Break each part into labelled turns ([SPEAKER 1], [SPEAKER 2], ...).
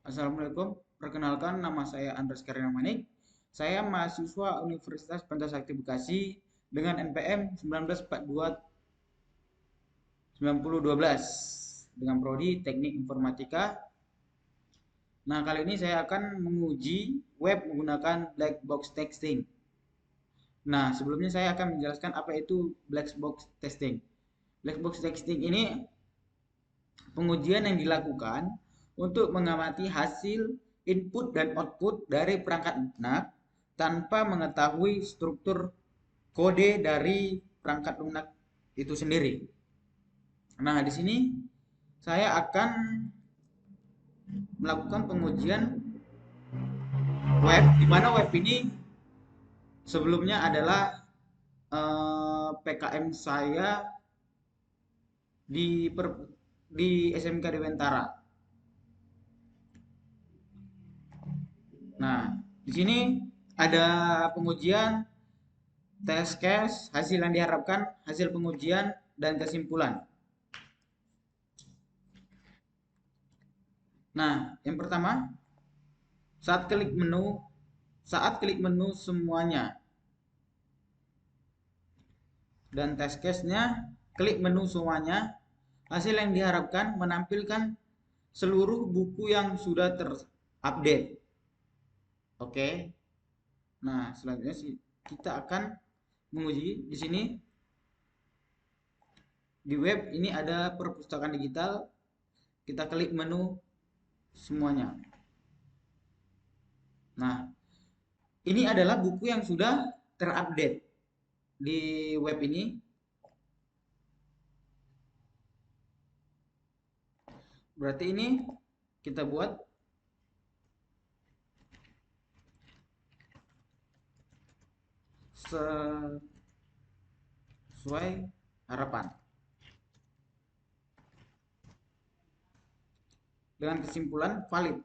[SPEAKER 1] Assalamualaikum, perkenalkan nama saya Andres Karina Manik. Saya mahasiswa Universitas Pancasakti Bekasi dengan NPM 1942 dengan prodi Teknik Informatika. Nah, kali ini saya akan menguji web menggunakan black box testing. Nah, sebelumnya saya akan menjelaskan apa itu black box testing. Black box testing ini pengujian yang dilakukan untuk mengamati hasil input dan output dari perangkat lunak tanpa mengetahui struktur kode dari perangkat lunak itu sendiri. Nah, di sini saya akan melakukan pengujian web, di mana web ini sebelumnya adalah PKM saya di SMK Dewantara. Nah, di sini ada pengujian, test case, hasil yang diharapkan, hasil pengujian, dan kesimpulan. Nah, yang pertama, saat klik menu semuanya, dan test case-nya, klik menu semuanya, hasil yang diharapkan menampilkan seluruh buku yang sudah terupdate. Oke. Nah, selanjutnya kita akan menguji di sini. Di web ini ada perpustakaan digital. Kita klik menu semuanya. Nah, ini adalah buku yang sudah terupdate di web ini. Berarti ini kita buat sesuai harapan. Dengan kesimpulan valid.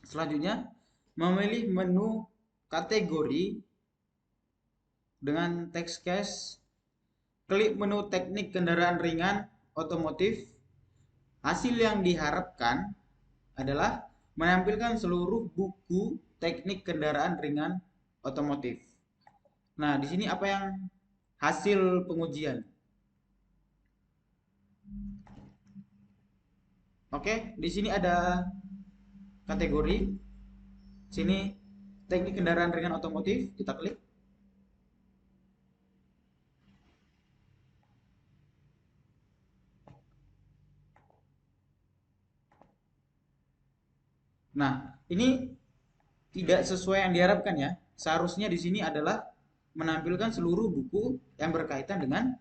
[SPEAKER 1] Selanjutnya, memilih menu kategori dengan text case. Klik menu teknik kendaraan ringan otomotif. Hasil yang diharapkan adalah menampilkan seluruh buku teknik kendaraan ringan otomotif. Nah, di sini apa yang hasil pengujian? Oke, di sini ada kategori. Sini teknik kendaraan ringan otomotif, kita klik. Nah, ini tidak sesuai yang diharapkan ya. Seharusnya di sini adalah menampilkan seluruh buku yang berkaitan dengan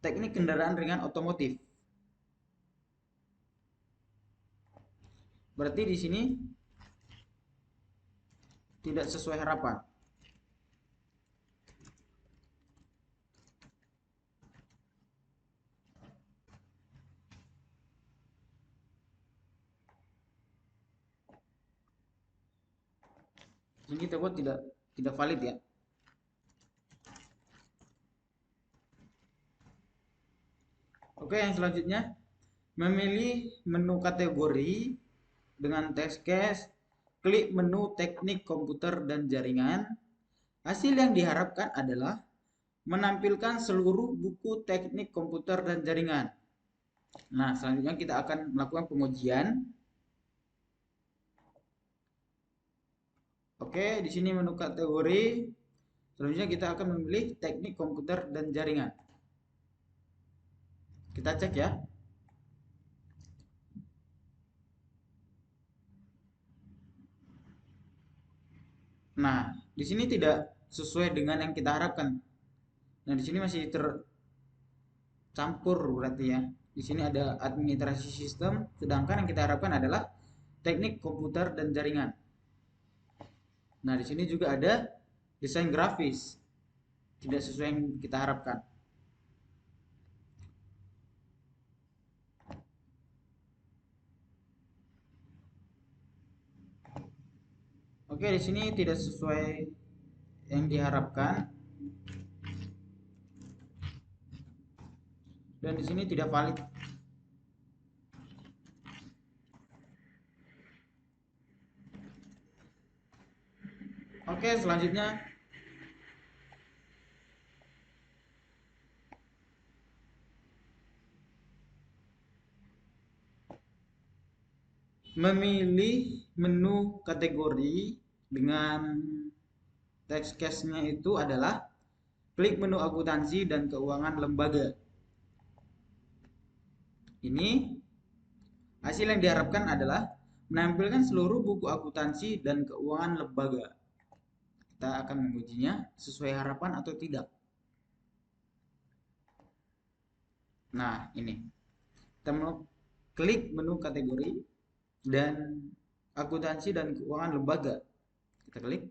[SPEAKER 1] teknik kendaraan ringan otomotif. Berarti di sini tidak sesuai harapan. Ini kita buat tidak valid ya. Oke, yang selanjutnya memilih menu kategori dengan test case, klik menu teknik komputer dan jaringan. Hasil yang diharapkan adalah menampilkan seluruh buku teknik komputer dan jaringan. Nah, selanjutnya kita akan melakukan pengujian. Oke, di sini menu kategori. Selanjutnya kita akan memilih teknik komputer dan jaringan. Kita cek ya. Nah, di sini tidak sesuai dengan yang kita harapkan. Nah, di sini masih tercampur berarti ya. Di sini ada administrasi sistem, sedangkan yang kita harapkan adalah teknik komputer dan jaringan. Nah, di sini juga ada desain grafis. Tidak sesuai yang kita harapkan. Oke, di sini tidak sesuai yang diharapkan. dan di sini tidak valid. Oke, selanjutnya memilih menu kategori dengan text case-nya itu adalah klik menu akuntansi dan keuangan lembaga. Ini hasil yang diharapkan adalah menampilkan seluruh buku akuntansi dan keuangan lembaga. Kita akan mengujinya sesuai harapan atau tidak. Nah, ini. Kita klik menu kategori dan akuntansi dan keuangan lembaga. Kita klik.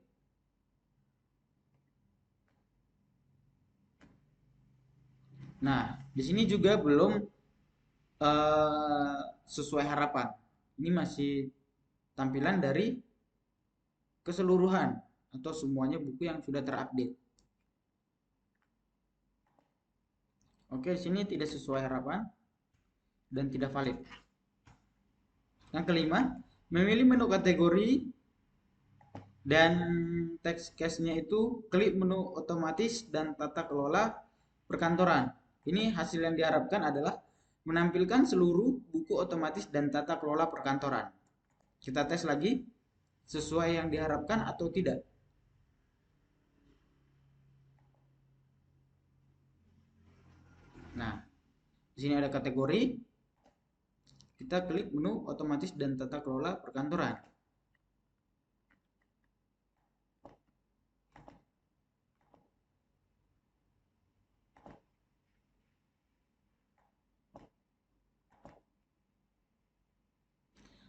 [SPEAKER 1] Nah, di sini juga belum sesuai harapan. Ini masih tampilan dari keseluruhan atau semuanya buku yang sudah terupdate. Oke, sini tidak sesuai harapan dan tidak valid. Yang kelima, memilih menu kategori dan text case-nya itu klik menu otomatis dan tata kelola perkantoran. Ini hasil yang diharapkan adalah menampilkan seluruh buku otomatis dan tata kelola perkantoran. Kita tes lagi sesuai yang diharapkan atau tidak. Nah, di sini ada kategori. Kita klik menu otomatis dan tata kelola perkantoran.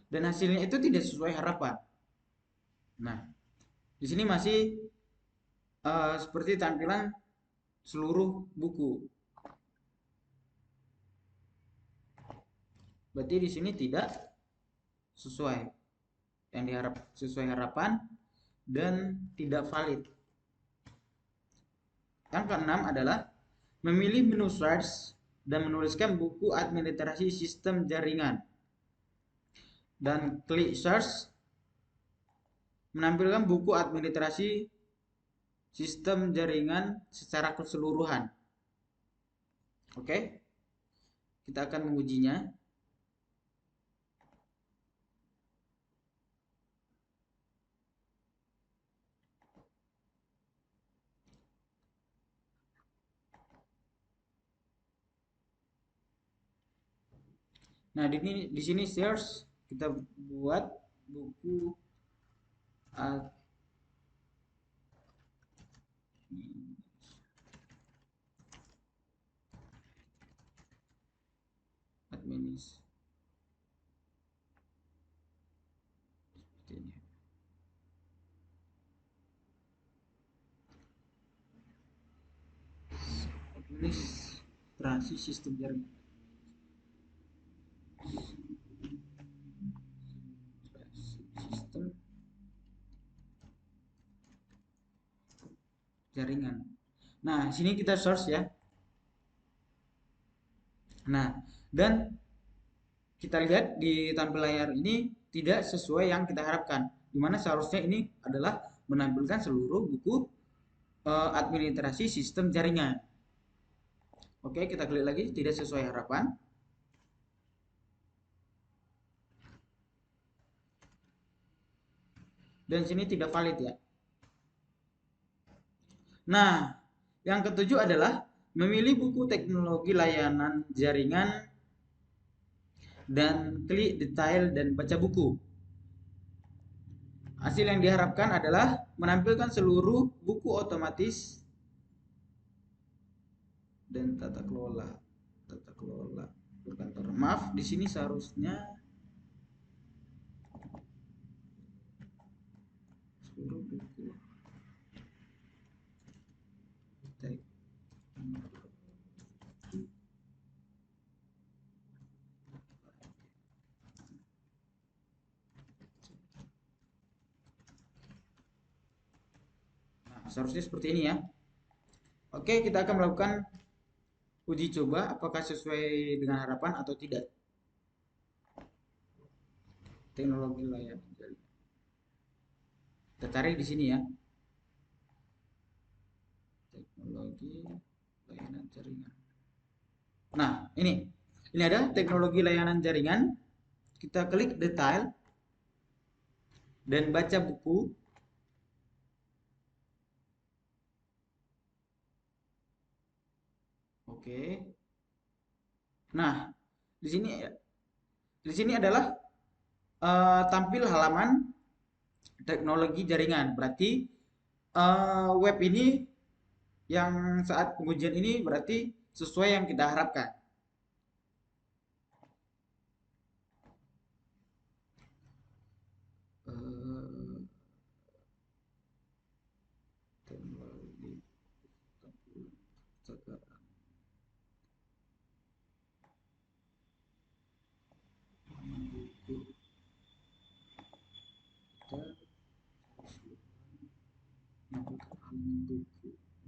[SPEAKER 1] Dan hasilnya itu tidak sesuai harapan. Nah, di sini masih seperti tampilan seluruh buku. Berarti di sini tidak sesuai yang diharap sesuai harapan dan tidak valid. Yang keenam adalah memilih menu search dan menuliskan buku administrasi sistem jaringan. Dan klik search menampilkan buku administrasi sistem jaringan secara keseluruhan. Oke, kita akan mengujinya. Nah, di sini search kita buat buku administrasi sistem jaringan. Sistem jaringan. Nah, sini kita search ya. Nah, dan kita lihat di tampil layar ini tidak sesuai yang kita harapkan. Dimana seharusnya ini adalah menampilkan seluruh buku administrasi sistem jaringan. Oke, kita klik lagi, tidak sesuai harapan. Dan sini tidak valid ya. Nah, yang ketujuh adalah memilih buku teknologi layanan jaringan dan klik detail dan baca buku. Hasil yang diharapkan adalah menampilkan seluruh buku otomatis dan tata kelola perkantoran. Maaf, di sini seharusnya seluruh buku. Nah, seharusnya seperti ini ya. Oke, kita akan melakukan uji coba apakah sesuai dengan harapan atau tidak. Teknologi layanan jaringan. Kita cari di sini ya. Teknologi layanan jaringan. Nah, ini ada teknologi layanan jaringan. Kita klik detail dan baca buku. Oke. Nah, di sini adalah tampil halaman teknologi jaringan. Berarti web ini yang saat pengujian ini berarti sesuai yang kita harapkan. Teknologi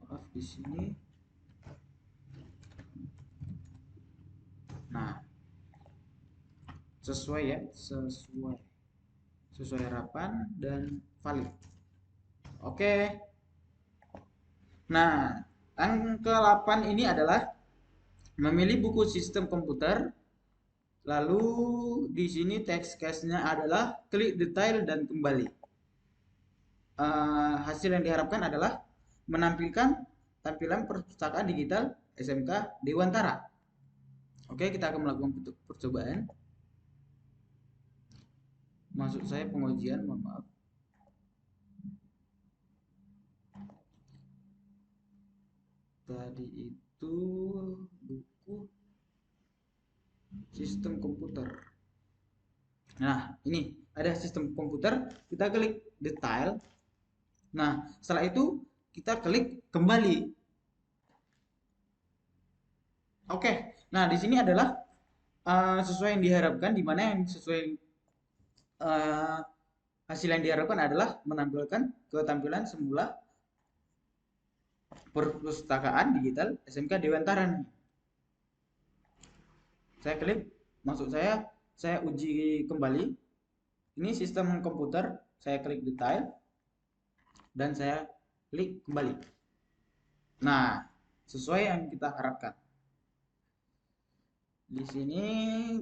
[SPEAKER 1] maaf di sini. Nah, sesuai ya, sesuai harapan dan valid. Oke. Nah, yang ke-8 ini adalah memilih buku sistem komputer. Lalu di sini text case-nya adalah klik detail dan kembali. Hasil yang diharapkan adalah menampilkan tampilan perpustakaan digital SMK Dewantara. Oke, kita akan melakukan percobaan. Maksud saya pengujian, mohon maaf. Tadi itu buku sistem komputer. Nah, ini ada sistem komputer, kita klik detail. Nah, setelah itu kita klik kembali. Oke, nah di sini adalah sesuai yang diharapkan, di mana yang sesuai hasil yang diharapkan adalah menampilkan ketampilan semula perpustakaan digital SMK Dewantara. Saya klik, maksud saya uji kembali. Ini sistem komputer, saya klik detail dan saya klik kembali. Nah, sesuai yang kita harapkan. Di sini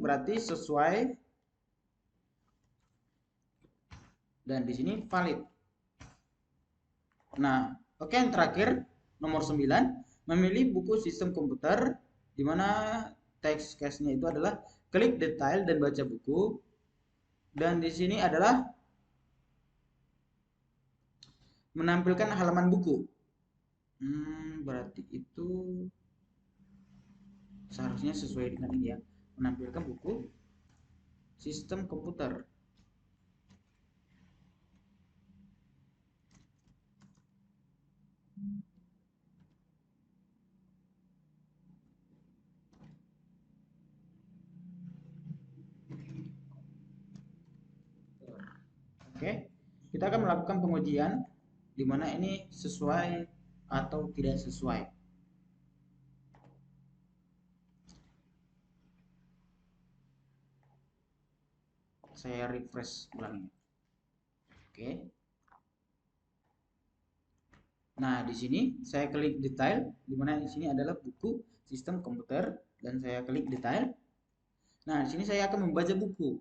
[SPEAKER 1] berarti sesuai dan di sini valid. Nah, oke, yang terakhir nomor 9, memilih buku sistem komputer, di mana text case-nya itu adalah klik detail dan baca buku. Dan di sini adalah menampilkan halaman buku. Berarti itu seharusnya sesuai dengan ini ya, menampilkan buku sistem komputer. Oke, kita akan melakukan pengujian di mana ini sesuai atau tidak sesuai. Saya refresh ulangi. Oke. Nah, di sini saya klik detail, di mana di sini adalah buku sistem komputer dan saya klik detail. Nah, di sini saya akan membaca buku.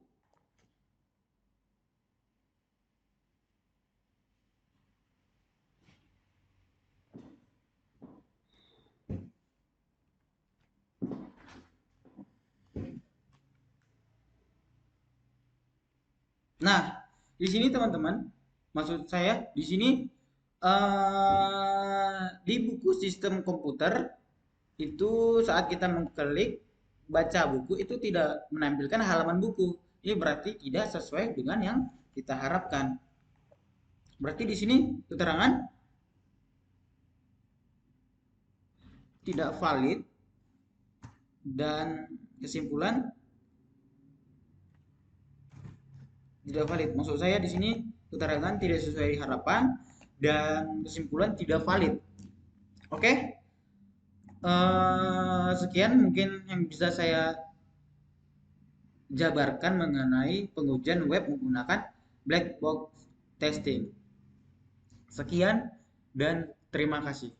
[SPEAKER 1] Nah, di sini teman-teman, maksud saya di sini di buku sistem komputer itu saat kita mengklik baca buku itu tidak menampilkan halaman buku. Ini berarti tidak sesuai dengan yang kita harapkan. Berarti di sini keterangan tidak valid dan kesimpulan tidak valid. Maksud saya di sini keterangan tidak sesuai harapan dan kesimpulan tidak valid. Oke? Sekian mungkin yang bisa saya jabarkan mengenai pengujian web menggunakan black box testing. Sekian dan terima kasih.